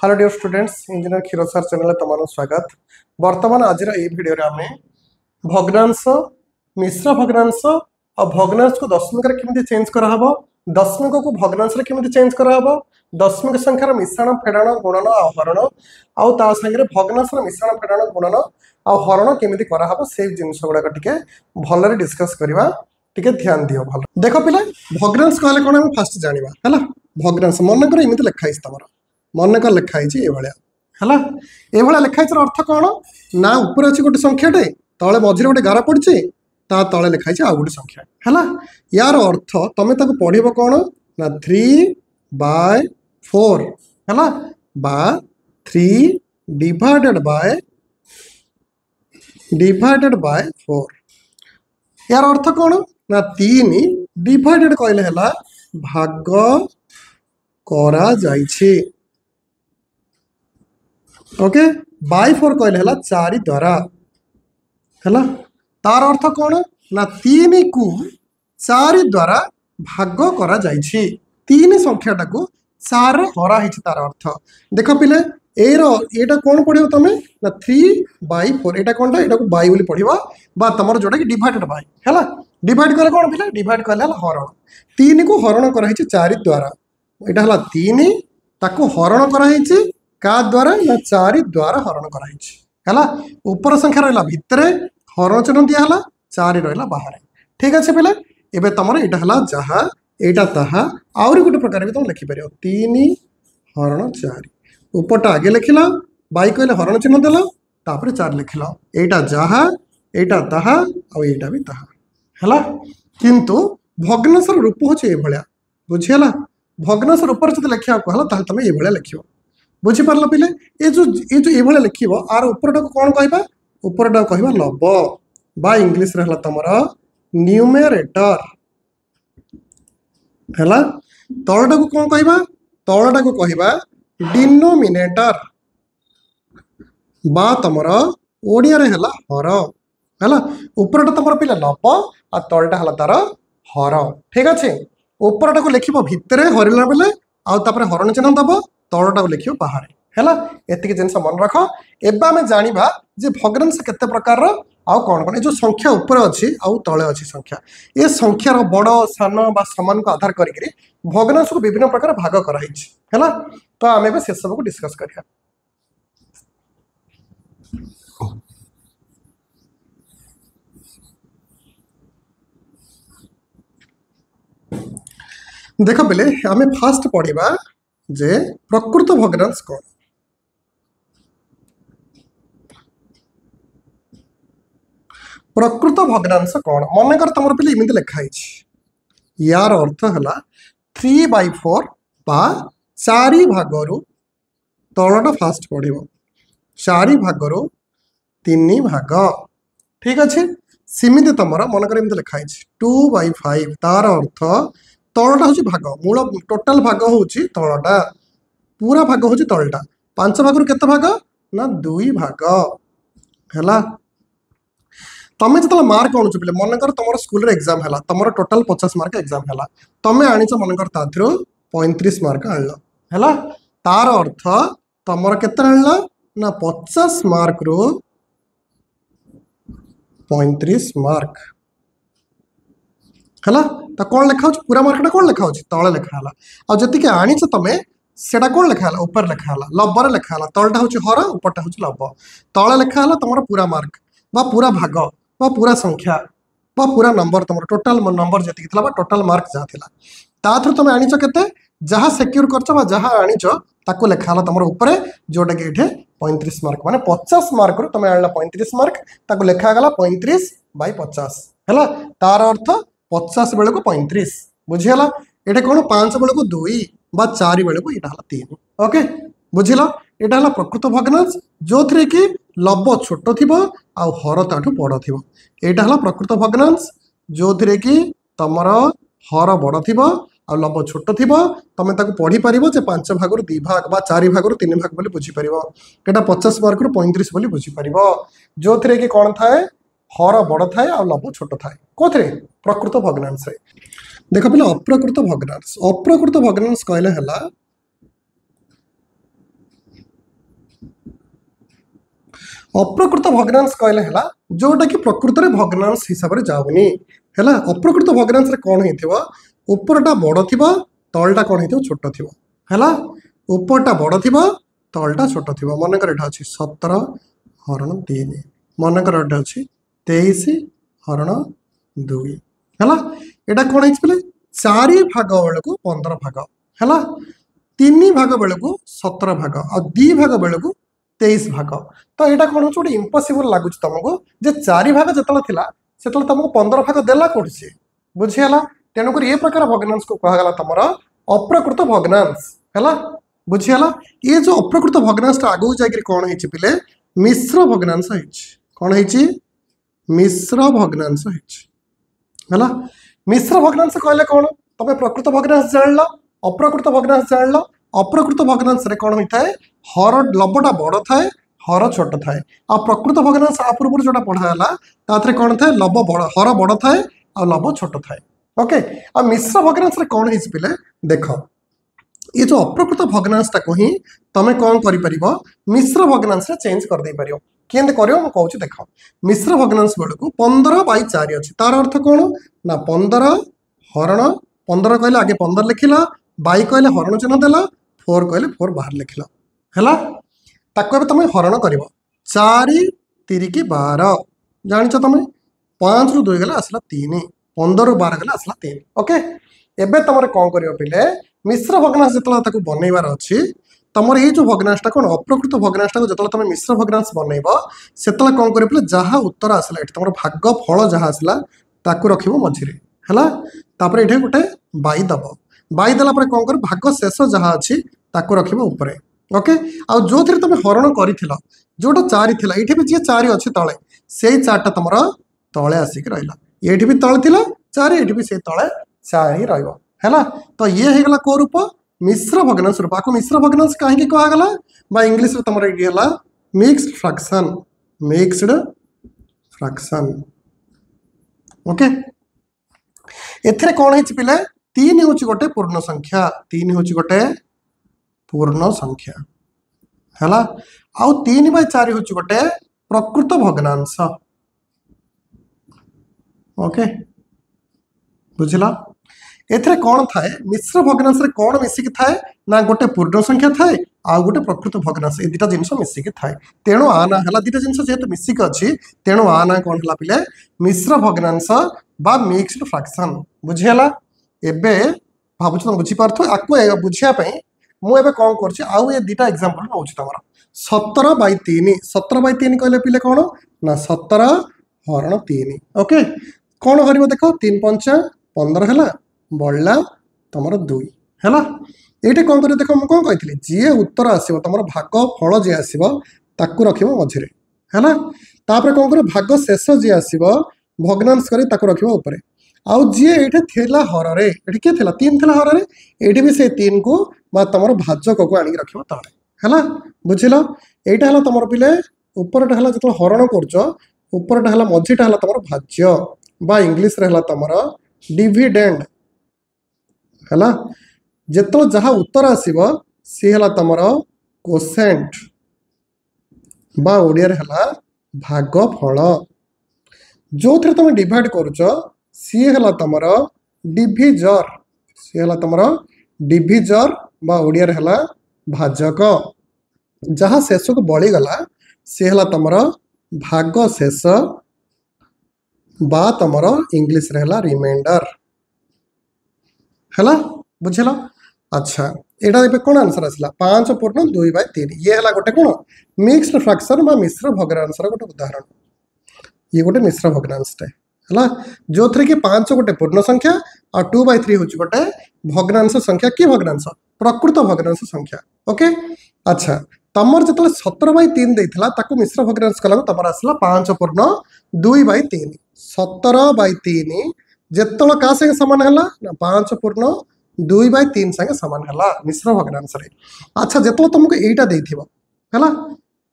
Hello dear students engineer क्षीर सार channel तुम स्वागत। वर्तमान आज भिडियो आम भग्नांश मिश्र भग्नांश और भग्नांश को दशमिक केमी चेंज कराब, दशमिक को भग्नांश केमी चेंज कराब, दशमिक संख्यार मिश्रण फेड़ाण गुणन आ हरण आउ सागर भग्नांश मिश्रण फेड़ाण गुणन आ हरण केमी कराब से जिन गुड़ाक टे भल डिस्कस करवा। टिके ध्यान दियो भल देख पिले भग्नांश कहले कौन फास्ट जाना है। भग्नांश मन कर एमती लिखाई तुम मन कर लिखाई है लिखाई अर्थ कौन ना ऊपर अच्छी गोटे संख्याटे तले मझे गोटे गार पड़ी ता तले लिखाई आउ गोटे संख्या है। यार अर्थ तुम ताको पढ़ कौन ना 3/4 है बा 3 डिवाइडेड बाय 4। यार अर्थ कौन ना 3 डिवाइडेड कहले है भाग करा जाइछे। ओके बाय 4 कहले है 4 द्वारा है। तार अर्थ कौन ना 3 को 4 द्वारा भाग करा जाइछे। 3 संख्याटा को 4 हरा है तार अर्थ देख पिले एटा कौन पढ़ो तुम ना 3/4 एटा कौन एटा को बाय बोली पढ़िबा बा तमर जोटा कि डिवाइडेड बाय है। डिवाइड कले कौन पिले डिवाइड कले हरण 3 को हरण करा 4 द्वारा एटा हला 3 ताको हरण करा का द्वारा ना 4 द्वारा हरण करा ऊपर संख्या रहा भितर हरण चिन्ह दिहला 4 रहा बाहर। ठीक अच्छे पिले एबे तुम यहाँ जहाँ यहाँ ताहा आउरी गोटे प्रकार भी तुम लिखिपर 3 हरण 4 उपरटा आगे लिखल बाई कहले हरण चिन्ह देल तापर 4 लिखल एटा जहाँ यहाँ ताहा आईटा भी ताहा है। किंतु भग्नांशर रूप हूँ ये बुझीगला भग्नांश रूप जो लिखा कहला तुम ये लिख बुझीपार पिले ये जो ये लिख आर उपरटा को कौन कह उपरटा कह लब बा इंग्लीश रहा तुम न्यूमेरेटर है। तलटा को कौन कह तलटा को कह डिनोमिनेटर बा तुमर ओडिया रे हला हर है। उपरटा तुम पिला लब आ तलटा हला तार हर। ठीक अच्छे उपरटा को लिख भितर हरला बेले आउे हरण चिन्ह दब तलटा को लिख बाहर है। एतिक जिन मन रख एबा आम जाना जे भग्नांश केते प्रकार आउ कौन कौन जो संख्या ऊपर अच्छी आउ तले अच्छी संख्या ये संख्यार बड़ सान बा समान को आधार करी भग्नांश को विभिन्न प्रकार भाग कराई है। तो आम से सब को डिस्कस करिया। देख बेले आम फास्ट पढ़ा जे प्रकृत भग्नांश कौन। प्रकृत भग्नांश कौन मन कर तुम पे इमती लिखाई यार अर्थ है 3/4 बा 4 भागरु तलटा फास्ट पढ़ 4 भागरु 3 भाग। ठीक अच्छे सिमिति तुम मन कर इमती लिखाई 2/5 तार अर्थ तलटा हूँ भाग मूल टोटाल भाग हूँ तलटा पूरा भाग हूँ तलटा 5 भाग केते भाग ना 2 भाग है। तुम जो मार्क आणुच पे मन कर तुम स्कूल एग्जाम है तुम टोटाल 50 मार्क एग्जाम है तुम आनीच मन कर 35 मार्क आन है। तार अर्थ तुम केते आन ना 50 मार्क रु 35 मार्क है। तो कौन लिखा पूरा मार्कटा कौन लिखा तले लिखाला आती आनीच तुम सेटा कौन लिखाला ऊपर लिखाला लबर लिखाला तलटा हूँ हर उपरटा हूँ लब तले लिखाला तुम पूरा मार्क बा पूरा भाग बा पूरा संख्या बा पूरा नंबर तुम टोटाल नंबर जी टोटाल मार्क जहाँ थी थ्रू तुम आनीच के जहाँ सिक्योर कर जहाँ आनीच ताको लिखाला तुम ऊपर जोटा कि ये 35 मार्क माने 50 मार्क रू तुम आना 35 मार्क ताको लिखागला 35/50 है। तार अर्थ 50 बेले को 35 बुझीगला ये कौन 5 बेले को 2 बा 4 बेले को यहाँ 3। ओके बुझिल यहाँ है प्रकृत भग्नांश जो थे कि लब छोट थी आउ हर ताठू बड़ थी। यहाँ है प्रकृत भग्नांश जो थे कि तुमर हर बड़ थी आ लब छोट थी तुम पढ़ी पार 5 भाग 2 भाग बा 4 भाग 3 भाग बोली बुझीपर यहाँ 50 मार्क 35 बोली बुझीपर जो थे कि कौन थाए हर बड़ थाए आ लब छोट थाए कौन प्रकृत भग्नांश। देख पे अप्रकृत भग्नांश कहले है अप्रकृत भग्नांश कहले हला जोटा कि प्रकृत रे भग्नांश हिसाब रे जाउनी हला। अप्रकृत भग्नांश रे कोन हेतिबो ऊपरटा बड़ थिबो तळटा कोन हेतिबो छोट थिबो हला। ऊपरटा बड़ थिबो तळटा छोट थिबो। मन कर एटा अछि 17 हरण 3 मन कर एटा अछि 23 हरण 2 हला। एटा कोन हिच पले 4 भाग बेलको 15 भाग हला। 3 भाग बेलको 17 भाग आ 2 भाग बेलको 23 भाग। तो यहाँ कौन गोटे इम्पॉसिबल लगुच तुमको जे 4 भाग जो थिला से तुमको 15 भाग देला कौन सी बुझीगला। तेणुक ये प्रकार भग्नांश को कहगला तुम अप्रकृत भग्नांश है बुझीगला। ये जो अप्रकृत भग्नांश आगू जाकर कौन है पिले मिश्र भग्नांश कौन है मिश्र भग्नांश है। मिश्र भग्नांश कहले कौन तुम प्रकृत भग्नांश जान अप्रकृत भग्नांश जान। अप्रकृत भग्नांश कौन होता है हर लबटा बड़ थाए हर छोट थाए। आ प्रकृत भग्नांश आ पूर्व जो पढ़ाला ताथे कौन थाए लब बड़ हर बड़ थाए आ लब छोट थाए। ओके आ मिश्र भग्नांश कौन है पिले देख ये जो अप्रकृत भग्नांशटा को ही तुम कौन कर मिश्र भग्नांश चेंज कर दे पार केमती कर मुझे देख। मिश्र भग्नांश बेलू 15/4 अच्छी तार अर्थ कौन ना 15 हरण 15 कहले आगे 15 लिखिला 22 कहले हरण चिन्ह देला 4 कहले 4 बाहर लिखिला है। ताको तुम हरण कर 4 3 की 12 जान तुम 5 रू 2 गला आसला 3 15 रू 12 गला आसला 3 ओके। एबे तुम कौन कर पिले मिश्र भग्नांश जो बनइबार अच्छी तुम ये जो भग्नांशटा कौन अप्रकृत भग्नांशटा को जो तुम मिश्र भग्नांश बनइब से कौन कर पिले जहाँ उत्तर आसला ये तुम भाग फल जहाँ आसला ताकू रखिबो मझिरे है। तापर ये गोटे बाई दब बाई देला पर कौन कर भाग शेष जहाँ अच्छी ताकू रखिबो ऊपरे ओके। आ जो थी तुम हरण कर जोटा 4 थिला ये भी जी 4 अच्छे तले से 4टा तुम तले आसिक रहा ये भी तले थिला 4 ये भी से तले 4 ही रहा। तो ये होगला को रूप मिश्र भग्नांश रूप। आपको मिश्र भग्नांश कहीं कहगला बा इंग्लिश तुम ये mixed fraction mixed fraction okay. एथिरे कौन है पिले 3 हूँ गोटे पूर्ण संख्या 3 हूँ गोटे पूर्ण संख्या है। आउ 3/4 हूँ गोटे प्रकृत भग्नांश ओके बुझला। एथिरे कौन थाए मिश्र भग्नांश रे कौन मिसिक थाए ना गोटे पूर्ण संख्या थाए आ गोटे प्रकृत भग्नांश ए दुटा जिनस मिसिक थाए। तेणु आ ना हला दुटा जिनस जेहेतु मिसिक अच्छी तेणु आ ना कौन हला पिले मिश्र भग्नांश बा मिक्स्ड फ्रैक्शन बुझीगला। एबे भाबुछ तुम बुझी पारथो आको बुझिया पई मु एबे कौन करछि आउ ये दुटा एग्जांपल नउछि तमरा 17/3 17/3 कहले पिले कौन ना 17 हरण 3 ओके। कौन करिवो देखो 3 5 15 है बढ़ला तुम 2 है। ये कौन कर देख मुझे कौन कही जी उत्तर आसो तुम भाग फल जी आसो ताकू रख मझे है। तापर कौन कर भाग शेष जी आसो भग्नांश कर रख ऊपर आउ जी ये थिला हर किए 3 थिला हर ये भी से 3 को तुम भाजक को आनिक रख तले है बुझल। यहाँ तुम पिले उपरटा है जो हरण करपरटा है मझीटा है तुम भाज्य बा इंग्लीश रे तुम डिविडेंड है। जो जहाँ उत्तर आसो सी है तुम कोसेंट बा ओडिया है भाग फल जो थे तुम डिवाइड करुच सी है तुम डिविजर सी है तुम डिविजर बा ओडिया है भाजक जहाँ शेष को बळीगला सी है तुम भाग शेष बा तुम इंग्लीश रे रिमाइंडर है बुझल। अच्छा यहाँ ए कौन आंसर आसला 5 पूर्ण 2/3 ये है गोटे कौन मिक्स्ड फ्रैक्शन बा मिश्र भग्नांश गोटे उदाहरण ये गोटे मिश्र भग्नांशटे है जो थे कि 5 गोटे पूर्ण संख्या और 2/3 हूँ गोटे भग्नांश संख्या कि भग्नांश प्रकृत भग्नांश संख्या ओके। अच्छा तमर जो 17/3 देता ताकू मिश्र भग्नांश कला तुम आसला 5 पूर्ण 2/3 17/3 जिते क्या संगे सामान है ना 5 पूर्ण 2/3 संगे सामान है मिश्र भग्नांश। अच्छा जो तुमको यहीटा है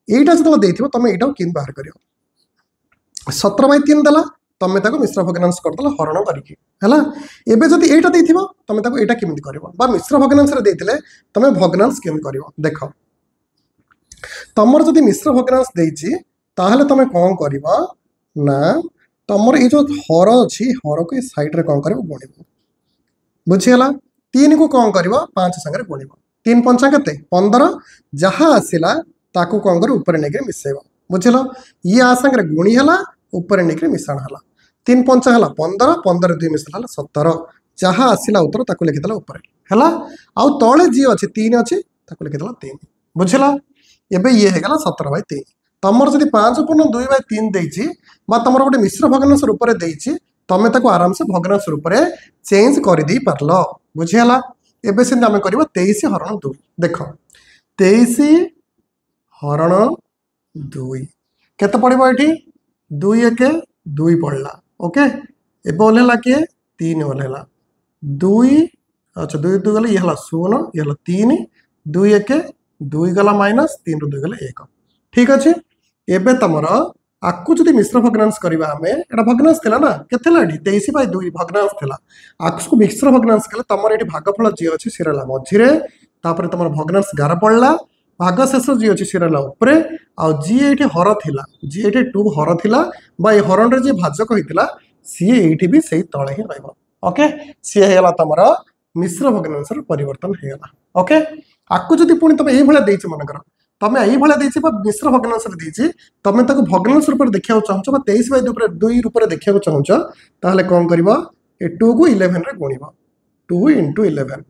यहीटा जो तुम यहाँ कि बाहर कर 17/3 देला तुम मिश्र भग्नांश करदेल हरण करके एबे जदि एटा देथिबो तुम एटा केमिति करबो मिश्र भग्नांश रे देथिले तुम भग्नांश केमिति करबो देख तुमर जदि मिश्र भग्नांश देछि ताहले तुम कौन कर ना तुमर ये जो हर अच्छी हर को सैड्रे कौन कर गुण बुझीगला 3 को कौन कर 5 सागर गुण 3 पंचा के 15 जहाँ आसला ताकू कौन कर ऊपर नहीं मिसेब बुझल ये आ सागर गुणी है ऊपर नहीं मिश्रण है 3 पंचा है 15 15 2 मिसल 17 जहाँ आसला उत्तर ताकू लिखिदेला ऊपर है आउ तले जी अच्छे 3 अच्छे लिखिदेला 3 बुझल एबे ये है 17/3 तुमर जब 5/2/3 देती तुम गोटे मिश्र भग्नांश रूप से तुम ताको आराम से भग्नांश रूप चेंज कर दे पारल बुझीगला एबे से आम कर 23 हरण 2 देख 23 हरण 2 केते पड़ो ये 2 1 2 पड़ला ओके एबे ओल्हेला किए 3 ओल्हेला 2 अच्छा 2 2 गला ये 0 ये 3 2 1 2 गला माइनस 3 ରୁ 2 गला 1 ठीक अच्छे एबे तुमर आकु जदि मिश्र भग्नांश करवा आम एटा भग्नांश थिला ना केते 23/2 भग्नांश थिला आकु मिश्र भग्नांश कले तुमर ये भागफल जी अच्छे सी रहा मझे तापर तुम भग्नांश गार पड़ला भाग शेष जी अच्छे सी रहा उपरे आ जी ये हर थिला जी ये 2 हर थिला बा ये हरण रे जी भाजक होइतिला सी ये भी सही तले ही रहबो ओके सी हेला तुमर मिश्र भग्नांश परिवर्तन हेला ओके आकु जदि पुणी तुम ये भाया देछ मनकर तुम ये भाया देछि मिश्र भग्नांश देछि तुम ताको भग्नांश रूप देखा चाहूँ 23/2 रूप देखा चाहूँ ताहले कौन कर 2 को 11 रे गुणिब 2 × 11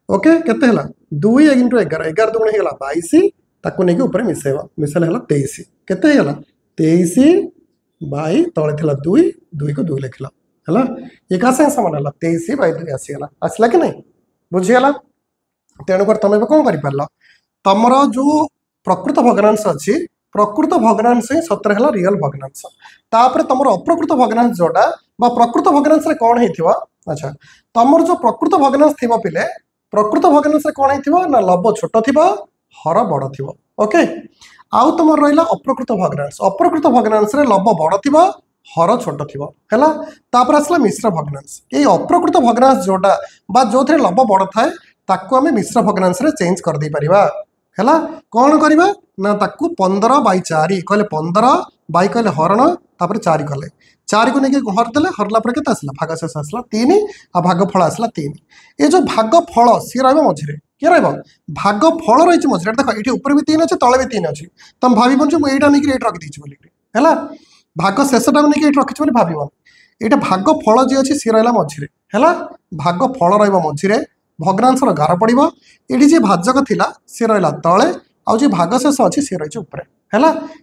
ओके केते हला 2 × 11 11 दुगुण हेला 22 ताको नेकी ऊपर मिसेब मिसेले हला 23 केते हला 23 बाई तळे थिला 2 2 को 2 लिखला हला एका संग समान हला 23/2 आसीगला आसला कि नहीं बुझीगला तेणु कर तुम कौन कर पारल तुमर जो प्रकृत भग्नांश अच्छी प्रकृत भग्नांश ही सतर है रियल भग्नांश तापर तुम अप्रकृत भग्नांश जोटा प्रकृत भग्नांश कौन हो अच्छा तुम जो प्रकृत भग्नांश थी पिले प्रकृत भग्नांश कौन हो ना लब छोट थी हर बड़ थी ओके आउ तुम रहा अप्रकृत भग्नांश लब बड़ थी हर छोट थी है आसला मिश्र भग्नांश ये अप्रकृत भग्नांश जोटा जो थे लब बड़ थाए ताकू आम मिश्र भग्नांश चेंज कर दे पारिबा है कौन करवा ना ताकू 15/4 कहले 15 बाई कहले हरण तापर 4 कले 4 को लेकिन हरदे हरला पर के आसला भाग शेष आसला 3 आ भागफल आसला 3 ये जो भागफल सी रझे किए भाग फल रही मझे देख ये ऊपर भी 3 अच्छे तले भी 3 अच्छे तुम भाव मुझे नहीं रखी है भाग शेषटा को नहीं रखी भाव ये भाग फल जी अच्छी सी रहा मझे है भाग फल रझे भग्नांशर गार पड़ो ये जी भाजक थिला सी रहा तले आउ जी भाग शेष अच्छी सी रही ऊपर है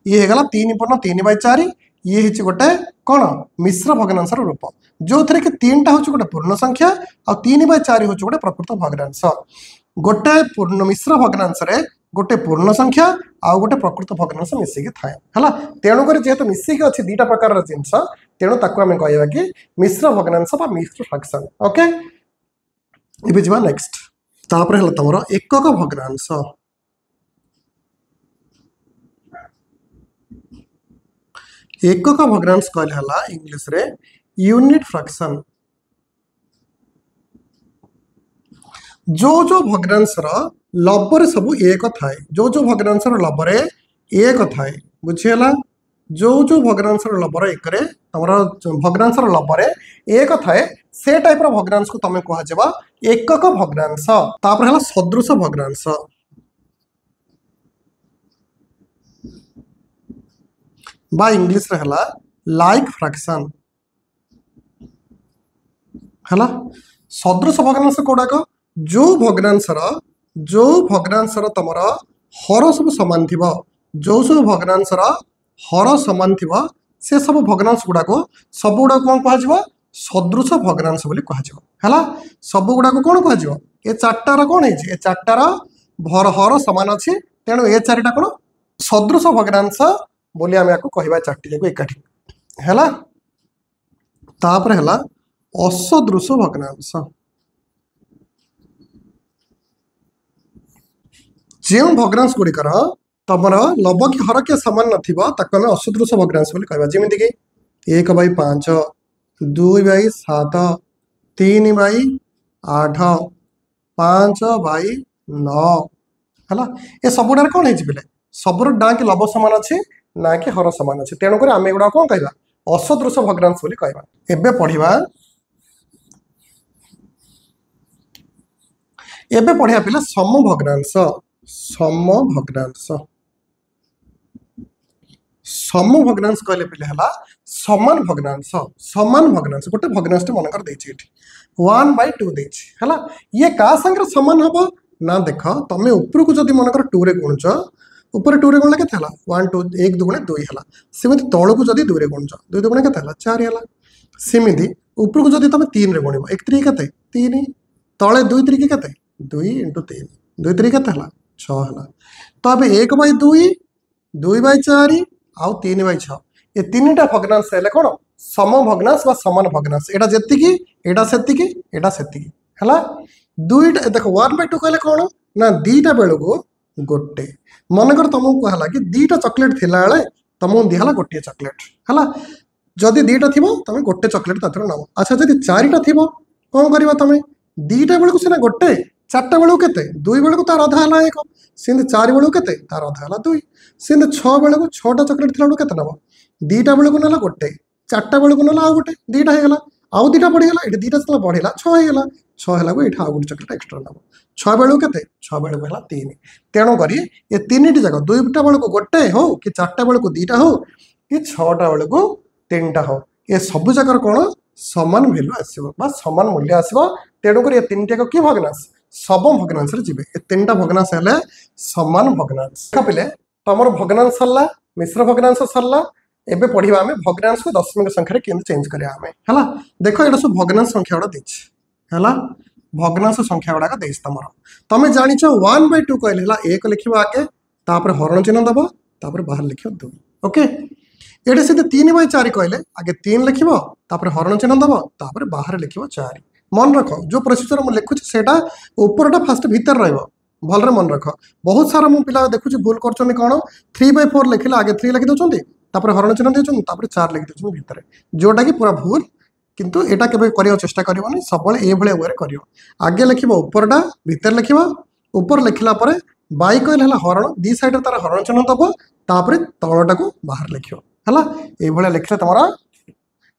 ये होगा 3/3/4 ये गोटे कौन मिश्र भग्नांशर रूप जो थे कि 3टा हूँ गोटे पूर्ण संख्या आ 3/4 हूँ गोटे प्रकृत भग्नांश गोटे पूर्ण मिश्र भग्नांश गोटे पूर्ण संख्या आउ गोटे प्रकृत भग्नांश मिसिकी थाए है तेणुक जेहेतु मिसिकी अच्छी 2टा प्रकार जिनस तेणु ताकू आम कहवा कि मिश्र भग्नांश मिश्र फ्रैक्शन ओके ये जा नेक्स्ट तापर है तुम एकक भग्नांश एकक भग्नांश कहले इंग्लिश रे यूनिट फ्रैक्शन जो भग्नांशर लबर सब एक थाए जो भग्नांशर लबर एक थाए बुझीगला जो भग्नांशर लबर एक तुम भग्नांशर लबर एक थाए से टाइप भग्नांश को तुम कह एकक भग्नांश तापर है सदृश भग्नांश बा इंग्लिश रे हला लाइक फ्रैक्शन है सदृश भग्नांश कौटाक जो भग्नांशर तुम हर सब सामान थी जो सब भग्नांशर हर सामान थी से सब भग्नांश गुड़ाक सब गुड़ाक कौन कह सदृश भग्नांश बोली कह सब गुड़ाक कौन कह ये 4टार कौन है 4टार हर सामान अच्छी तेणु ये 4टा कौन सदृश भग्नांश बोली आम आपको कहवा 4टी जाक एकाठी है तापर है असदृश भग्नांश जो भग्नांश गुड़िकर तुम लब कि हर के सामान नाम असदृश भग्नांश बोली कहवा जमीक 1/5 2/7 3/8 5/9 है ये सब कौन है पे सब डाँ कि लब सामान अच्छे ना कि हर सामान अच्छे तेणुक आम एगुड़ा कौन कह असदृश भग्नांश बोली कहवा एबे पढ़िबा एबे पढ़िया पिला समभग्नांश समभग्नांश समभग्नांश कहले पिले हला समान भग्नांश गोटे भग्नांश मनकर देछि एठी 1/2 देछि हला ये का संगे समान हबो ना देख तमे ऊपर को जदी मनकर 2 रे गुणुच ऊपर 2 रे गुणले केते हला 1 2 1 2 2 हला सेमिति तळ को जदी 2 रे गुणुच 2 2 केते हला 4 हला सेमिति ऊपर को जदी तमे 3 रे गुणिबो 1 3 केते 3 तळे 2 3 केते 2 * 3 2 3 केते हला 6 हला तो अब 1/2 2/4 आउ 3/6 ये तीनटा भग्नांश हेले कोन समभग्नांश बा समान भग्नांश एटा जेतिकी एटा सेतिकी एटा सेतिकी हला दुईटा देखो 1/2 कहले कोन ना दीटा बेलको गोटे मनकर तुमको कहला कि दीटा चॉकलेट थिला बेले तुमको दिहला गोटे चॉकलेट हला जदि दीटा थिबो तमे गोटे चॉकलेट ताथरो नाम अच्छा जदि चारिटा थिबो कोन करबा तमे दीटा बेलको सिना गोटे चारटा बेलको केते दुई बेलको तार आधा हला एक सिंध 4 बेलको केते तार आधा हला 2 सिंध 6 बेलको 6टा चॉकलेट थिला केते नबो दीटा बेलको नला गोटे चारटा बेलको नला आ गोटे दीटा हे गला आउ दीटा पड़ी गला एठी दीटा चला बढ़िला 6 हे गला 6 हला को एठा आ गोटे चॉकलेट एक्स्ट्रा नबो 6 बेलको केते 6 बेलको हला 3 तेणु करी ये तीनटी जगह दुईटा बेलको गोटे हो कि चारटा बेलको दीटा हो कि 6टा बेलको 3टा हो ये सब जगह कोन समान वैल्यू आसीबो बा समान मूल्य आसीबो तेणु करी ये तीनटा की भग्नांश सब भग्नांश रे जिबे ए तीनटा भग्नांश हेले समान भग्नांश कपिले तमर भग्नांश सरला मिश्र भग्नांश सरला एबे पढ़िबा हमें भग्नांश को दशमिक संख्या रे केन चेंज करिया हमें हला देखो एटा सब भग्नांश संख्या गुडा देछि हला भग्नांश संख्या गुडा का देछि तमर तमे जानिछो 1/2 कहले हला 1 लिखिबो आगे तापर हरण चिन्ह दबो तापर बाहर लिखियो 2 ओके एटे से 3/4 कहले आगे 3 लिखिबो तापर हरण चिन्ह दबो तापर बाहर लिखिबो 4 मन रख जो प्रोसीजर मु लिखुछि सेटा ऊपरटा फास्ट भीतर रहइबो भलरे मन रख बहुत सारा मु पिला देखुछि भूल करछनी कोन 3/4 लिखिला आगे 3 लिखि दोछंती तापर हरण चिन्ह देछन तापर 4 लिखि दोछन भीतर जोटा कि पूरा भूल किंतु एटा केबे करियो चेष्टा करबोनी सबले ए भले वे करियो आगे लिखिबो ऊपरटा भीतर लिखिबो ऊपर लिखिला परे बाई कहले हला हरण दी साइड तार हरण चिन्ह दबो तापर तळटा को बाहर लिखियो हला ए भले लिखले तमरा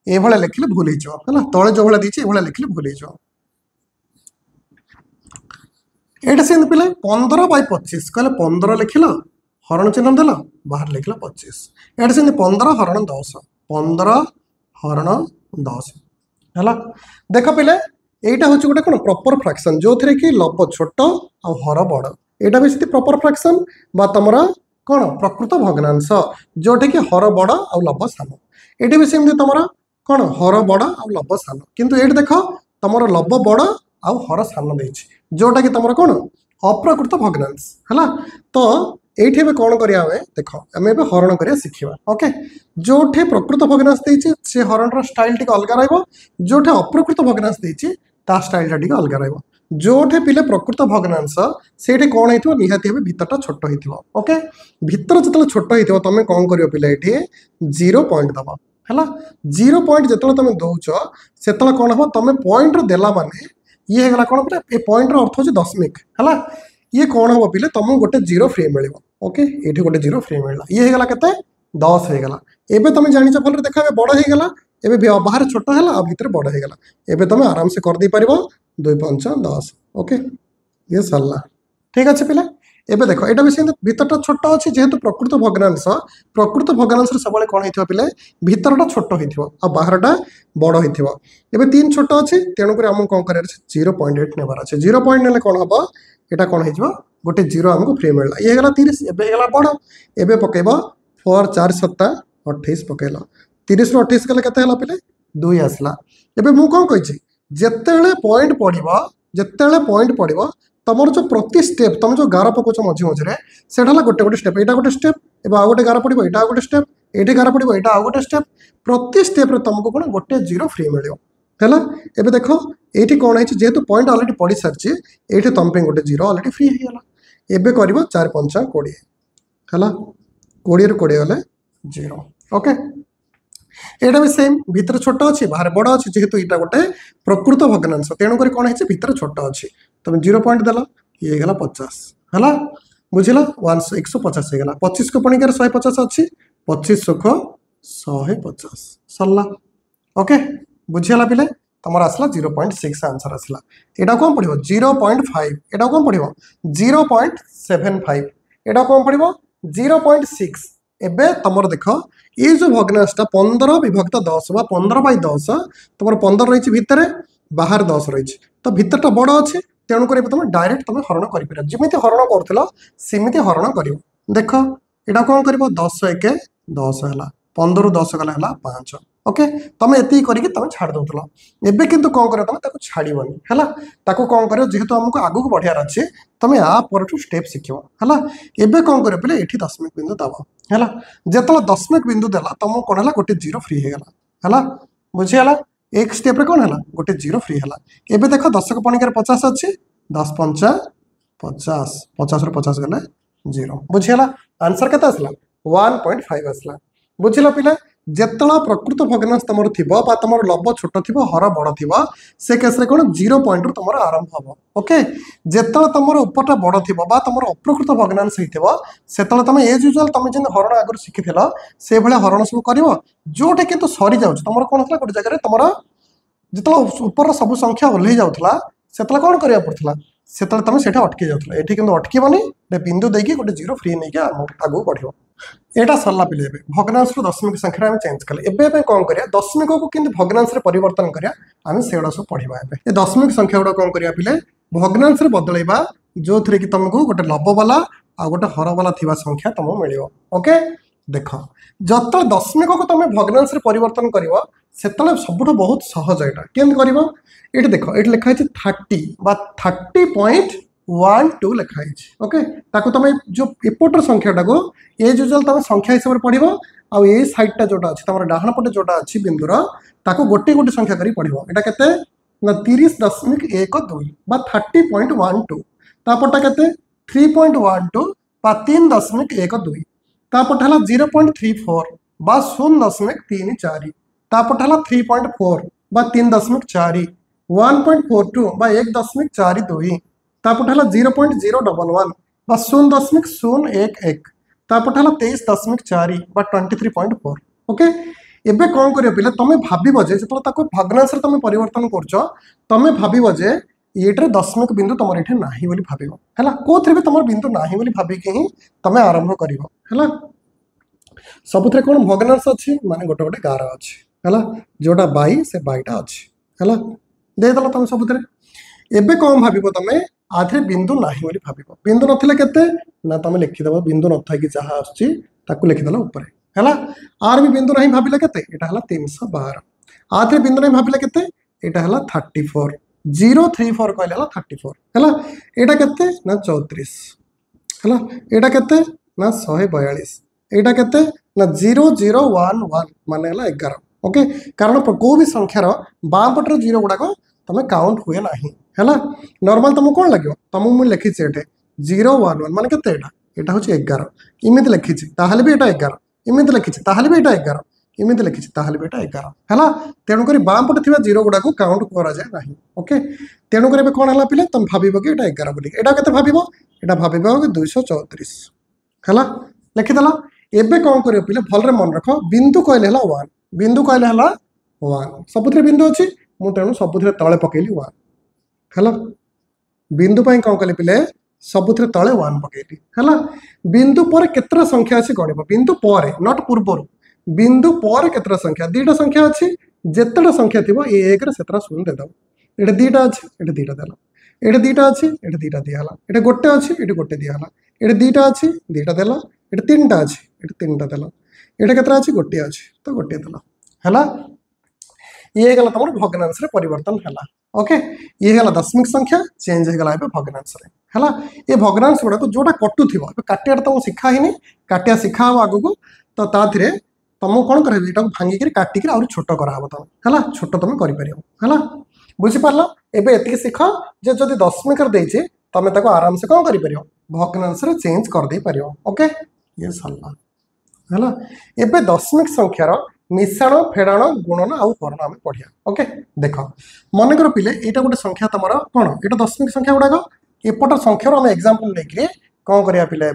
ए भले लिखले भूल ही जो हला तळे जो भले दिछि ए भले लिखले भूल ही जो एटा से पिले 15/25 कहले 15 लिखिला हरण चिन्ह देला बाहर लिखला 25 एटा से 15 हरण 10 15 हरण 10 हला देखो पिले एटा होछि गोटे कोन प्रॉपर फ्रैक्शन जो थरे कि लब छोट आ हर बड़ एटा भी सिति प्रॉपर फ्रैक्शन बा तमरा कोन प्रकृत भग्नांश जोटे कि हर बड़ आ लब सान एटा भी सेम तमरा कोन हर बड़ आ लब सान किंतु एट देखो तमरा लब बड़ आ हर सान देछि जोटा कि तमरा कोन अप्रकृत भग्नांश हला तो एठी में कोन करिया हमें देखो हमें बे हरण करिया सिखिबा ओके जोठे प्रकृत भग्नांश देछि से हरण रो स्टाइल टिक अलगा रहइबो जोठे अप्रकृत भग्नांश देछि ता स्टाइल टिक अलगा रहइबो जोठे पिले प्रकृत भग्नांश सेठी कोन हेतिबो निहाती हबे भीतरटा छोट हेतिबो ओके भीतर जतले छोट हेतिबो तमे कोन करियो पिले एठी 0 पॉइंट दबा हला 0 पॉइंट जतले तमे दोउचो सेतले कोन हो तमे पॉइंट रो देला माने ये हेगला कोन पिले ए पॉइंट रो अर्थ होची दशमिक हला ये कोन हो पिले तमु गोटे 0 फ्री मिलिबो ओके एठी गोटे 0 फ्री मिलला ये हेगला केते 10 हेगला एबे तमे जानिछ भलरे देखाबे बड़ हेगला एबे बाहर छोट हैला आ भीतर बड़ हेगला एबे तमे आराम से कर दी परिबो 2 5 10 ओके ये सरला ठीक अछि पिले एबे देखो एटा भी भीतरटा छोट अछि जेहेतु प्रकृत भग्नांश रे सबले कोन हेथिबो पिले भीतरटा छोट हेथिबो आ बाहरटा बड़ हेथिबो एबे 3 छोट अछि तेनु करे हम कोन करे 0.8 नेबार अछि 0 पॉइंट नेले कोन हबो एटा कोन हेथिबो गोटे 0 हमको फ्री मिलला ये हेला 30 एबे हेला बड़ एबे पकेबो 4 4 7 28 पकेला 30 रो 28 कले कते हेला पिले 2 आसला एबे मु कोन कहि छी जेतेले पॉइंट पड़िबो तमर जो प्रति स्टेप तुम जो गार पकोच मझे मझे सेटा गोटे गोटे स्टेप एटा गोटे स्टेप एबा आ गोटे गार पड़िबो एटा गोटे स्टेप एठी गार पड़िबो एटा आ गोटे स्टेप प्रति स्टेप रे तुमको कोन गोटे 0 फ्री मिलियो हैला एबे देखो एठी कोन है जेहेतु पॉइंट ऑलरेडी पड़ी सरछि एठी तुम पे गोटे 0 ऑलरेडी फ्री हे गेला एबे करबो 4 5 20 हैला 20 रे 20 होले 0 ओके एटा भी सेम भीतर छोट अछि बाहर बड़ अछि जेहेतु एटा गोटे प्रकृत भग्नांश तेणु करी कोन है भीतर छोट अछि तुम 0 पॉइंट देला ये गला 50 हला बुझिला 150 हे गला 25 को पणिकार 150 अछि 25 सुख 150 सरला ओके बुझीगला पिले तुम आसला 0.6 आंसर आसला एटा कौन पड़ो 0.5 एटा कौन पड़ो 0.75 एटा कौन पड़ो 0.6 एबे तुम देख ये जो भग्नांशटा 15 विभक्त 10 बा 15/10 तुम 15 रही भितर बाहर 10 रही तो भितरटा बड़ अच्छे तेणुक तुम डायरेक्ट तुम हरण कर जमी हरण करमि हरण कर देख यहाँ कौन कर 10 1 10 है 15 रु 10 गला 5 ओके तुम ये करके तुम छाड़ दौल एबे किंतु कौन कर तुम छाड़बनी है कौन कर जेहेतु आमको आगू बढ़ियार अच्छे तुम या पर स्टेप शिख है एबे कौन कर पे ये दशमिक बिंदु दब है जो दशमिक बिंदु देला तुम कौन है गोटे जीरो फ्री है बुझीगला एक स्टेप रे कौन है गोटे जीरो फ्री है एबे देख 10 को पणिकार 50 अच्छे 10 5 50 50 रु 50 गले जीरो बुझीगला आंसर केते आसला 1.5 आसला बुझिल पिला जेतला प्रकृत भग्नांश तुम थी तुम लब छोट थी हर बड़ थी से केस कौन 0 पॉइंट रू तुम आरंभ हम ओके जेतला तुम उपरटा बड़ थी तुम अप्रकृत भग्नांश होता से तुम एज यूजुआल तुम जब हरण आगुरी शिखी से भाया हरण सब कर जोटे कि सरी जाऊँ तुम कौन था गोटे जगह तुम जो ऊपर सब संख्या ओह्ल जाऊला से कौन करा पड़ता से तुम से अटकी जाऊला ये कि अटकबनी बिंदु देकी गोटे जीरो फ्री नहीं आगू बढ़ यहाँ सरला पिले भग्नांश दशमिक संख्या आम चेंज कले एवं कौन करिया दशमिक को कि भग्नांश परिवर्तन करिया आम से सब पढ़ा ये दशमिक संख्या गुड़ा कौन करिया पिले भग्नांश बदलैबा जो थे कि तुमको गोटे लब वाला आ गोटे हर वाला थी संख्या तुमको मिल ओके देख जत दशमिक को तुम भग्नांश परिवर्तन कर सब बहुत सहज यहाँ केमती कर ये देख ये लिखाई 30 बा 30.12 लिखाई ओके तुम जो एपटर संख्याटा को एज यूजुआल तुम संख्या हिसाब से पढ़ो आउ ये सैडटा जोटा अच्छी तुम डाण पटे जोटा अच्छी बिंदुर ताको गोटे गोटे संख्या करी पढ़ो यहाँ के 30.12 बा 30.12 तापटा के 3.12 बा 3.12 तापट है 0.34 बा 0.34 तापट है 3.4 बा 3.4 1.42 बा 1.42 तापट है 0.011 बा 0.011 तापट है 23.4 बा 23.4 ओके एबे कौन करियो पिले तुम भाबिबो जे जतला ताको भग्नांश तुम परिवर्तन करछ तुम भाबिबो जे ये दशमिक बिंदु तुम ये नाही बोली भाबिबो हैला कोथरे भी तुम बिंदु नाही बोली भाबिके ही तुम आरंभ करिवो हैला सबुथरे कोन भग्नांश अछि माने गोटे गोटे गार अछि हैला जोटा 22 से 22टा अछि हैला दे दला तुम सबुथरे एबे कौन भाबिबो तुम आधे बिंदु नाही बोली भाबिबो बिंदु नथिले केते ना तुम लिखि देबो बिंदु नथाय कि जहा आछि ताकू लिखि देला ऊपर हैला आर भी बिंदु नहीं भाबिले केते एटा हला 312 आधे बिंदु नहीं भाबिले केते एटा हला 34 034 कहले हला 34 हैला एटा केते ना 34 हैला एटा केते ना 142 एटा केते ना 0011 माने हला 11 ओके कारण को भी संख्यार बाम पटर जीरो गुड़ाक तुम काउंट हुए ना है नॉर्मल तुमको कौन लगे तुमको मुझे लिखी 011 मान के यहाँ हूँ 11 इमित लिखी भी यहाँ 11 इमित लिखी भी यहाँ 11 इमित लिखी भी यहाँ 11 है तेणुक बाम पटे थी जीरो गुड़ाक काउंट कराए ना ओके तेणुक कौन है पिले तुम भाव कि यहाँ 11 बोलिए यहाँ के भाव यहाँ भाव 234 है लिखिदेल एबे कौन कर पिले भलरे मन रख बिंदु कहले 1 बिंदु कहले 1 सबुथ बिंदु अच्छी मुझे तेणु सबुथ तले पकईली 1 है बिंदु कौन कले पिले सबुथ तले 1 पकईली है बिंदु पर केतरा संख्या अच्छी गणिब बिंदु पर नट पूर्वर बिंदु पर केतरा संख्या 2टा संख्या अच्छी जितेटा संख्या थी ये 1 से 0 देद ये 2टा अच्छी ये 2टा देला ये 2टा अच्छी ये 2टा दिहला ये गोटे अच्छी ये गोटे दिहला ये 2टा अच्छी 2टा देला ये 3टा अच्छी ये 3टा देला ये केतरा अच्छी गोटे अच्छी तो गोटे देला है ये गला तुम भग्नांश परिवर्तन है ओके ये गला दशमिक संख्या चेंज हो गला भग्नांश है ये भग्नांश गुड़ाक जोटा कटु थी काटिया तुमको शिखा ही काटिया शिखा हम आगू तो ताथे तुमको कौन कर भांगिक काटिक आ छोट कराब तुम है छोट तुम कर बुझीपार एवं ये शिख जे जदि दशमिक देचे तुम आराम से कौन कर भग्नांश चेंज करदे पार ओके ये सरला है एवं दशमिक संख्यार मिश्रण फेड़ाण गुणन आउ हरण आम पढ़िया ओके देख मनकर पिले यहाँ गोटे संख्या तुम कौन ये दशमिक संख्या गुड़ाक एपट संख्यार आम एग्जांपल लेकिन कौन करिया पिले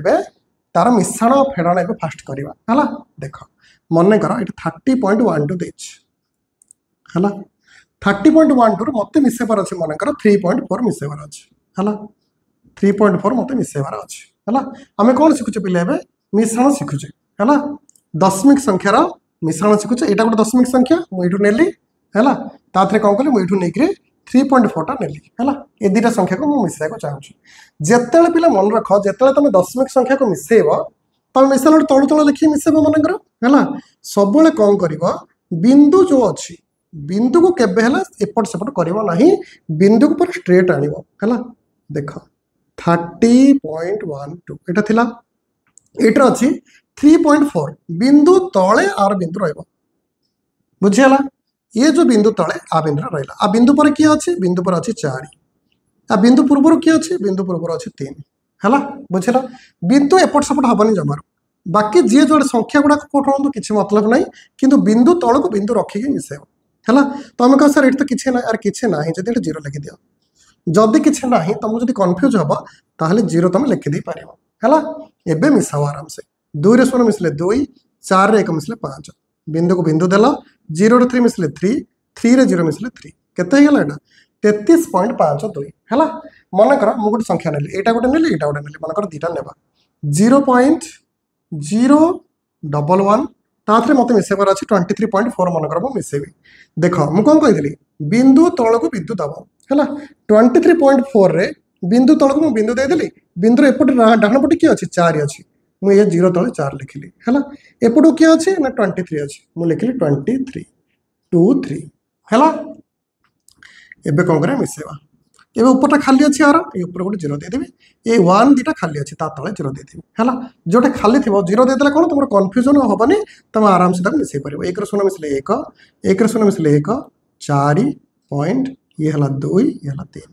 तार मिश्रण फेड़ाण ए फास्ट करवा है देख मन कर ये 30.12 है 30.12 मत मिसेबार अच्छे मनकर 3.4 मिसेबार अच्छे है 3.4 मत मिसेबार अच्छे है आम कौन शिखुचे पिले मिश्रण शिखुचे है दशमिक संख्यार मिश्रण शिखुचे यहाँ गोटे दशमिक संख्या मुझे नेली है ताथे कौन कली मुझे नहीं 3.4 नेली है ये दुटा संख्या को मुझे मिसाइक चाहूँगी जिते पिला मन रख जिते तुम दशमिक संख्या को मिसेब तुम मिसाइल तलु तल लिखिए मिसेब मनकर है सब कौन कर बिंदु जो अच्छी बिंदु को केबे एपट सेपट करना बिंदु को पूरा स्ट्रेट आण है देख 30.12 एटा थिला एटा अच्छी 3.4 बिंदु तले आर बिंदु रहा बुझीगला ये जो बिंदु तले आ बिंदु रहा आ बिंदु पर किए अच्छे बिंदु पर अच्छी 4 आ बिंदु पूर्व किए अच्छे बिंदु पूर्व अच्छी 3 है बुझेगा बिंदु एपट सेपट हेनी जमार बाकी जी जो संख्या गुड़ाक पठाऊँ किसी मतलब ना कि बिंदु तल को बिंदु रखिक मिसेब है तो आम कह सर ये तो किसी ना यार किसी ना जब जीरो लिखिद जदि किसी ना तुमको जब कन्फ्यूज हम ताहले जीरो तुम लिखिदे पार है एवं मिसाओ आराम से 2 रे 0 मिसले 2 4 रे 1 मिसले 5 बिंदु को बिंदु देल 0 रे 3 मिसले 3 3 रे 0 मिसले 3 केते हो गला 33.52 है मन कर मुझे गोटे संख्या नेली यहाँ गोटे नेली यहाँ गोटे नेली मन कर दुटा नेबा 0.011 ताथे मत मिसेबार अच्छे 23.4 मन कर मिसेबी देख मुझे कौन कही बिंदु तल को बिंदु दब है 23.4 रे बिंदु तल को बिंदु देदेली बिंदु एपटे डाण पटे किए अच्छी 4 अच्छी मुझे 0 तले 4 लिखिली है एपटू किए अच्छे ना 23 अच्छी मुझे लिखिली 23 2 3 है एबे कौन करें मिसेबा एबे ऊपरटा खाली अच्छी यार ये ऊपर गोटे 0 देदेवी ये 1 2टा खाली अच्छी ता तले 0 देदेवी है जोटे खाली थी 0 देदेला कौन तुम कन्फ्यूजन हेनी तुम आराम से मिसई पार 1 रे 0 मिसले 1 1 रे 0 मिसले 1 4 पॉइंट ये है 2 ये है 3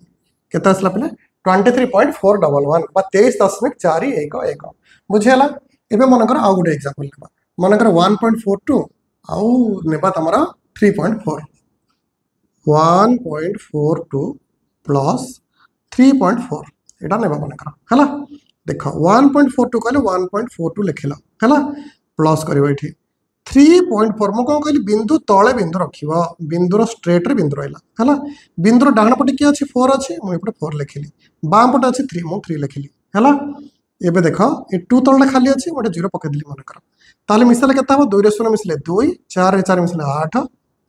केते आसला पे 23.411 23.411 बुझेगा एबे मनकर आउ गोटे एग्जांपल नेबा मनकर 1.42 आउ नेबा तमरा 3.4 1.42 प्लस 3.4 एटा नेबा मनकर है देख 1.42 कहले 1.42 लिखिला है प्लस करबा एठी 3.4 मो कौन कहली बिंदु तले बिंदु रखिब बिंदुर स्ट्रेट रे बिंदु रहा है बिंदुर डाण पटे किए अच्छी 4 अच्छी मुझे 4 लिखिली बाम पटे अच्छी 3 मु 3 लिखिली है एबे देख ये 2 तले खाली अच्छी गोटे 0 पकईदी मनकर ताले मिसले के 2 रे 0 मिसले 2 4 रे 4 मिसले 8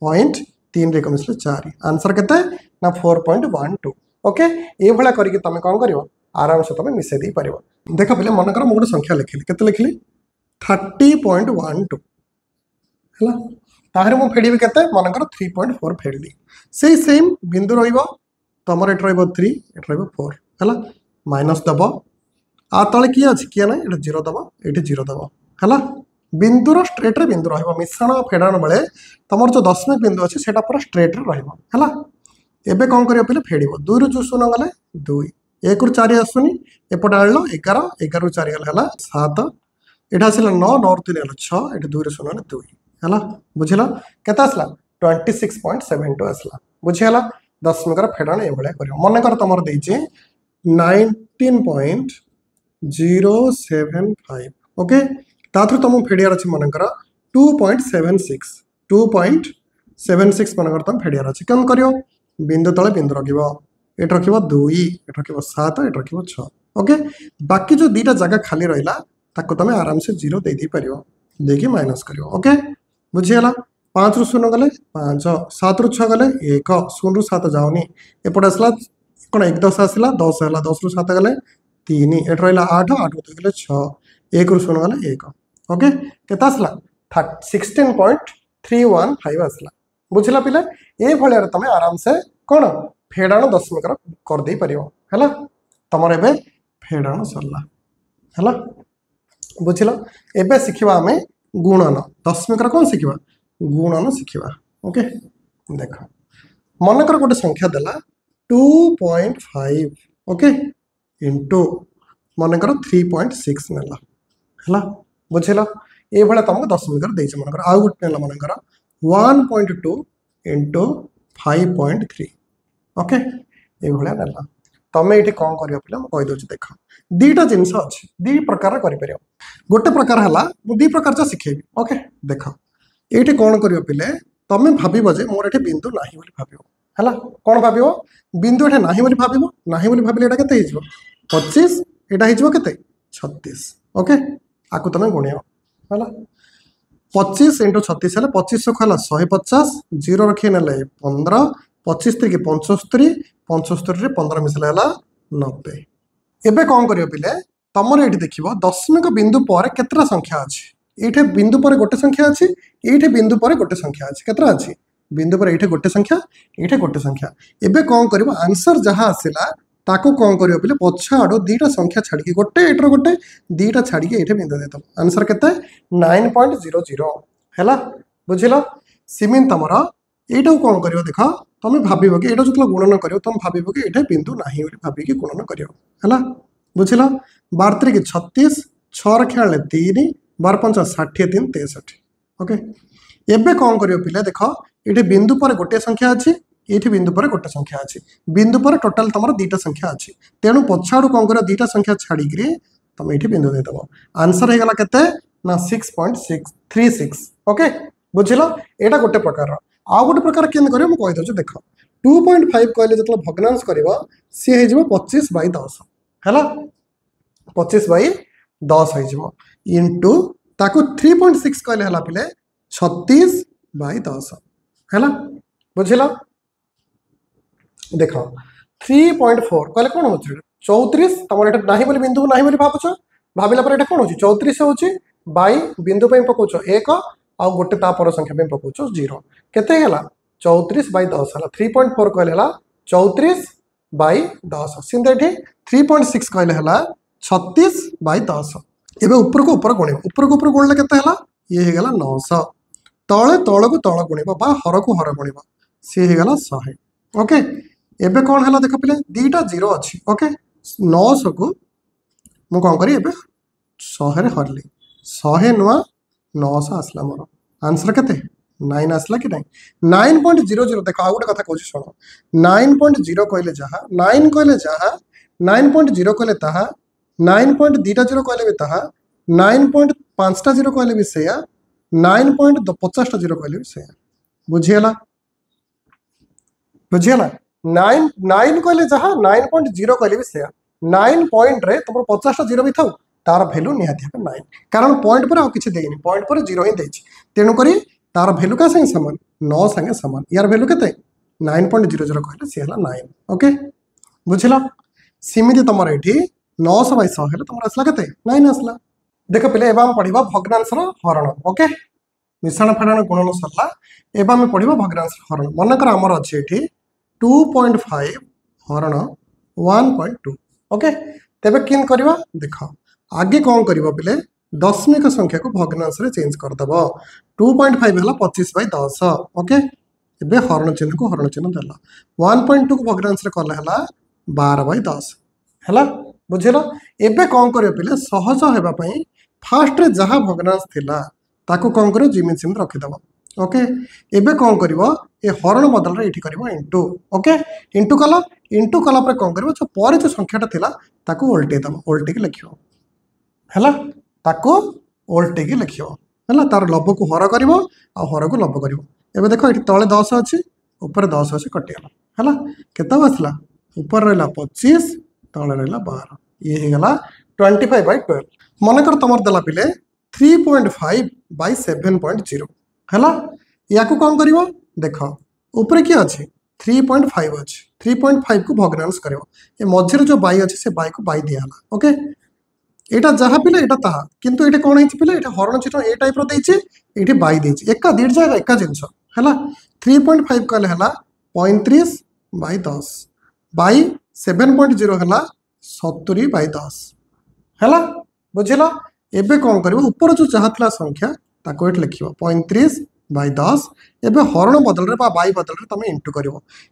पॉइंट 3 रे 1 मिसले 4 आंसर केते ना 4.12 ओके ये भाया करके तुम कौन कर आराम से तुम मिसई दे पार देख पे मनकर मुझे गोटे संख्या लिखिली के लिखिली 30.12 है ताहरे मुझे फेड़ी के मनकर 3.4 फेड़ी से सेम बिंदु रम ये 3 ये 4 है माइनस दब आ तले किए अच्छे किए ना ये 0 दब ये 0 दब है बिंदुर स्ट्रेट रे बिंदु रहा मिश्रण फेड़ाण बेले तुम जो दशमिक बिंदु अच्छे से पूरा स्ट्रेट रे रहा एबे कौन कर पे फेड़ 2 रू 0 गले 2 1 रू 4 आसुनी एपटे आन 11 11 रू 4 गला 7 यहाँ आसला 9 9 रू 3 गला 6 ये 2 रू 0 2 है बुझल के आसला 26.72 आसला बुझीगला दशमिक फेड़ाण ये कर मन कर तुम देचे 19.075 ओके ताथु तुम फेड़ियार अच्छे मनकर 2.76 मनकर तुम फेड़ियार अच्छे कौन कर बिंदु तले बिंदु रख ये रख 2 ये रख 7 ये रख 6 ओके बाकी जो दुटा जगह खाली रहा ताको तुम आराम से 0 दे पार देखिए माइनस कर ओके बुझीगला 5 रू 0 गले 5 7 रू 6 गले 1 0 रू 7 जाऊनी एपटे आसला कौन 1 10 आसला 10 है 10 रू 7 गले 3 ये रहा 8 8 रू 2 गले 6 1 रू 0 गले 1 ओके के आसला 16.315 आसला बुझला पिले ये भाया तुम आराम से कौन फेड़ाण दशमिक करदे पार है तुम ए फेड़ाण सरला है बुझल एबे शिखा आम गुणन दशमिक कौन शिखा गुणन शिखा ओके देख मनकर गोटे संख्या देला 2.5 ओके इंटू मनकर 3.6 नेला है बुझल ये भाया तुमको दशमिक देचे मनकर आउ गोटे नेला मनकर 1.2 इंटू 5.3 ओके ये भाया नेला तमें ये कौन कर कहीदे देख दीटा जिनस अच्छी दी प्रकार कर गोटे प्रकार है दी प्रकार शिखेबी ओके देख ये कौन कर पिले तुम्हें भाव मोर ये बिंदु ना भाव है कौन भाव बिंदु ये ना भाव ना भाविले ये के 25 यहाँ के 36 ओके आपको तुम गुण है 25 इंटू 36 है 25 है 150 जीरो रखिए ना 15 25 3 75 75 15 मिसले 90 एबे कौन करियो पिले तुम ये देखो दशमिक बिंदु पर केतरा संख्या अच्छी ये बिंदु पर गोटे संख्या अच्छी ये बिंदु पर गोटे संख्या अच्छी केतरा अच्छी बिंदु पर ये गोटे संख्या ये गोटे संख्या एबे कौन करियो आंसर जहाँ आसला ताको कौन करियो पिले पछ आड़ दीटा संख्या छाड़ी गोटे एटर गोटे दीटा छाड़ी ये बिंदु देते आंसर केते 9.00 है बुझिल सिमिन तुम यू कौन कर देख तुम भाव कि ये जो गुणन कर तुम भाव कि ये बिंदु ना भाविक गुणन कर बुझिल 12 की 36 6 रखिया 3 12 5 60 3 63 ओके एबे कौन कर पिले देख ये बिंदु पर गोटे संख्या अच्छी ये बिंदु पर गोटे संख्या अच्छी बिंदु पर टोटाल तुम दीटा संख्या अच्छी तेणु पछाड़ू कौन कर दीटा संख्या छाड़ी तुम ये बिंदु देदेव आंसर होगा के 6.636 ओके बुझिल यहाँ गोटे प्रकार आउ गोटे प्रकार के कहीदे देख 2.5 कहले जो भग्नांश कर सी हो 25/10 है 25/10 हो इंटू ताको 3.6 कहले है पिले 36/10 है बुझिल देख 3.4 कहले कौन हो 34 तुम ये ना बिंदु ना भावुच भाविला पर कौन हो 34 हो बिंदु पकाच 1 आ गोटे तापर संख्या पकाच 0 केते 34/10 है 3.4 कहले 34/10 सीधे 3.6 कहले 36/10 एवं ऊपर को ऊपर गुणले के ये 900 तले तल को तल गुणब हर को हर गुणब सी हो 100 ओके एबे कौन है देख पिले दीटा जीरो अच्छी ओके 900 को मु कौन करी 100 हरली 100 नुआ 900 आसला मोर आंसर के 9 आसला कि नहीं 9.00 देख आउ गोटे कथा कहूँ शुण 9.0 कहले जहाँ 9 कहले जहाँ 9.0 कहले ताहा 9.2 कहले भी ताहा 9.5 कहले भी से 9.50 कहले भी से बुझीगला बुझीगला 9 कहले जहाँ 9.0 कहले भी से 9 पॉइंट रे तुम 50 जीरो भी था तार भैल्यू निहाती 9 कारण पॉइंट पर किसी देनी पॉइंट पर जीरो ही देछि तेणुक तार भैल्यू क्या संगे सामान 9 संगे सामान यार भैल्यू के 9.00 कहले सी 9 ओके बुझिल सिमिति तुम ये 900/100 है तुम आसला के 9 आसला देख पे एवं पढ़ा भग्नांशर हरण ओके मिश्रण फेड़ाण गुणन सरला एवं पढ़ा भग्नांश हरण मनकर आमर अच्छे ये 2.5 हरण 1.2 ओके तेरे किन करवा देख आगे कौन कर पे दशमिक संख्या को भग्नांश रे चेंज करदेव 2.5 है 25/10 ओके एबे हरण चिन्ह को हरण चिन्ह देला 1.2 को भग्नांश रे कले हला 12/10 है बुझल एबे कौन कर पे सहज होगापी फास्ट रे जहाँ भग्नांश थिला ताको कौन कर जिमिन सिम रखीदेव ओके एबे कौन कर हरण बदल रे कर इंटू ओके इंटू कला पर कौन कर जो पर जो संख्याटा थिला ताको उल्टेदेव उल्टे लिख है ताको उल्टे लिख है तार लब को हर कर हर को लब कर एबे देखो ये तले 10 अच्छी ऊपर 10 अच्छे कटिगला है केत आसला ऊपर रहा 25 तले रहा 12 ये होगा 25/12 मनकर तुम देला पिले 3.5/7.0 है या कौन कर देख ऊपर किए अच्छे 3.5 अच्छे 3.5 को भग्नांश कर मझे जो बाई अच्छे से बाई को बाई दिहला ओके यहाँ जहाँ पिले यहाँ ताहा किंतु ये कौन है पिले हरण चिन्ह ए टाइप ये बाई देती एका दीट जाएगा एका जिनस है 3.5 कहले है 35/10 बाई 7.0 है 70/10 है बुझल एबे कौन कर ऊपर जो जहाँ था संख्या ताको ये लिख 35/10 एबे हरण बदल रे बाई बदल रे तुम इंटू कर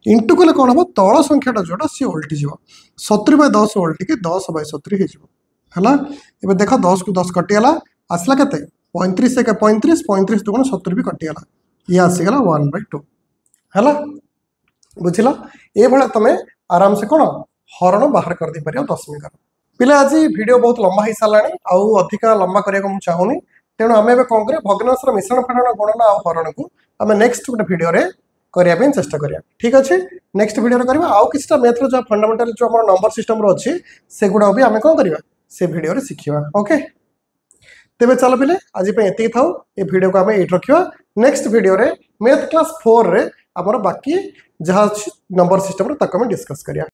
इंटू कले कौन हम तल संख्याटा जोटा सी उल्टी जीव 70/10 उल्टी के 10/70 है एबे देख 10 को 10 कटिगला आसला के 35 एक 35 35 दुगुण 70 भी कटिगला ये आसीगला 1/2 है बुझल ये तुम आराम से कौन हरण बाहर कर दे परिया दशमिक पिला आज वीडियो बहुत लंबा हो सारा आउ अधिका लंबा करने चाहूनी तेणु आम ए कौन करें भग्नांशर मिश्रण फलन गणना और हरण को आम नेक्स्ट गोटे वीडियो करने चेष्टा करिया ठीक अच्छे नेक्स्ट वीडियो करवा आउ किसी मैथ्र जो फंडामेंटल जो आम नंबर सिस्टम अच्छी से गुड़ा भी आम कौन करवा से वीडियो शिखा ओके तेरे चल पे आज ये था ये वीडियो को आम ये रखा नेक्स्ट वीडियो मैथ क्लास 4 रे आमर बाकी जहाँ नंबर सिस्टम डिस्कस करिया।